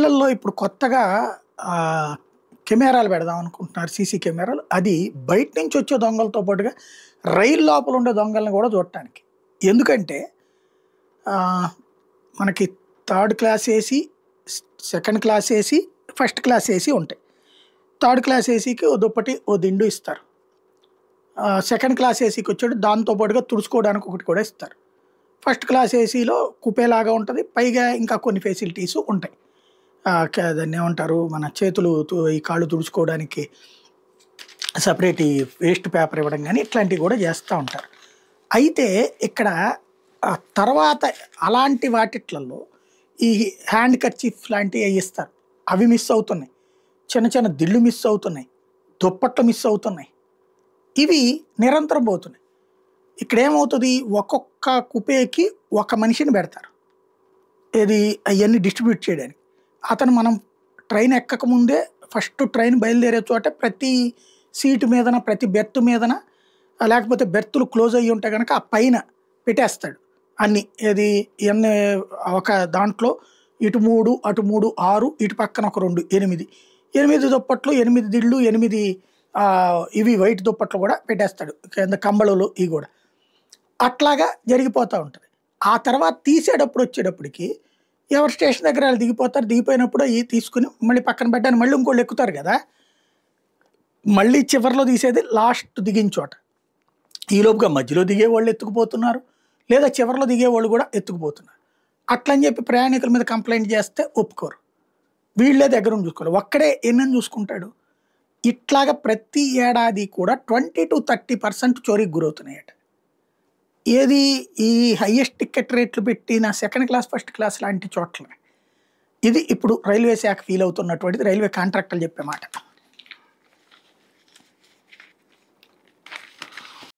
రైళ్లల్లో ఇప్పుడు కొత్తగా కెమెరాలు పెడదాం అనుకుంటున్నారు. సీసీ కెమెరాలు. అది బయట నుంచి వచ్చే దొంగలతో పాటుగా రైలు లోపల ఉండే దొంగల్ని కూడా చూడటానికి. ఎందుకంటే ఆహ్, మనకి third class AC, second class AC, first class AC ఉంటాయి. థర్డ్ క్లాస్ ఏసీకి ఓ దుప్పటి, ఓ దిండు ఇస్తారు. సెకండ్ క్లాస్ ఏసీకి వచ్చాడు దాంతో పాటుగా తుడుచుకోవడానికి ఒకటి కూడా ఇస్తారు. ఫస్ట్ క్లాస్ ఏసీలో కుపేలాగా ఉంటుంది. పైగా ఇంకా కొన్ని ఫెసిలిటీస్ ఉంటాయి. దాన్ని ఏమంటారు, మన చేతులు ఈ కాళ్ళు తుడుచుకోవడానికి సపరేట్ ఈ వేస్ట్ పేపర్ ఇవ్వడం కానీ ఇట్లాంటివి కూడా చేస్తూ ఉంటారు. అయితే ఇక్కడ తర్వాత అలాంటి వాటిట్లలో ఈ హ్యాండ్ కర్చీఫ్ లాంటివి ఇస్తారు. అవి మిస్ అవుతున్నాయి. చిన్న చిన్న దిళ్ళు మిస్ అవుతున్నాయి. దుప్పట్లు మిస్ అవుతున్నాయి. ఇవి నిరంతరం పోతున్నాయి. ఇక్కడ ఏమవుతుంది, ఒక్కొక్క కుపేకి ఒక మనిషిని పెడతారు. ఇది అవన్నీ డిస్ట్రిబ్యూట్ చేయడానికి. అతను మనం ట్రైన్ ఎక్కకముందే ఫస్ట్ ట్రైన్ బయలుదేరే చోట ప్రతి సీటు మీదన, ప్రతి బెర్త్ మీదన, లేకపోతే బెర్తులు క్లోజ్ అయ్యి ఉంటే కనుక ఆ పైన పెట్టేస్తాడు అన్నీ. ఏది ఇవన్నీ ఒక దాంట్లో ఇటు 3, అటు 3, 6, ఇటు పక్కన ఒక 2, 8 దుప్పట్లు, 8 దిళ్ళు, 8 ఇవి వైట్ దుప్పట్లు కూడా పెట్టేస్తాడు. కింద కంబళలు ఇవి కూడా అట్లాగా జరిగిపోతూ ఉంటుంది. ఆ తర్వాత తీసేటప్పుడు వచ్చేటప్పటికి ఎవరి స్టేషన్ దగ్గర వాళ్ళు దిగిపోతారు. దిగిపోయినప్పుడు అవి తీసుకుని మళ్ళీ పక్కన పెట్టడానికి మళ్ళీ ఇంకోళ్ళు ఎక్కుతారు కదా. మళ్ళీ చివరిలో తీసేది లాస్ట్ దిగిన చోట. ఈలోపుగా మధ్యలో దిగే వాళ్ళు ఎత్తుకుపోతున్నారు, లేదా చివరిలో దిగే వాళ్ళు కూడా ఎత్తుకుపోతున్నారు. అట్లని చెప్పి ప్రయాణికుల మీద కంప్లైంట్ చేస్తే ఒప్పుకోరు. వీళ్ళే దగ్గర చూసుకోవాలి. ఒక్కడే ఎన్నని చూసుకుంటాడు. ఇట్లాగా ప్రతి ఏడాది కూడా 20 to 30% చోరీకి గురవుతున్నాయట. ఏది ఈ హైయెస్ట్ టికెట్ రేట్లు పెట్టిన సెకండ్ క్లాస్, ఫస్ట్ క్లాస్ లాంటి చోట్ల. ఇది ఇప్పుడు రైల్వే శాఖ ఫీల్ అవుతున్నటువంటిది రైల్వే కాంట్రాక్టర్లు చెప్పే మాట.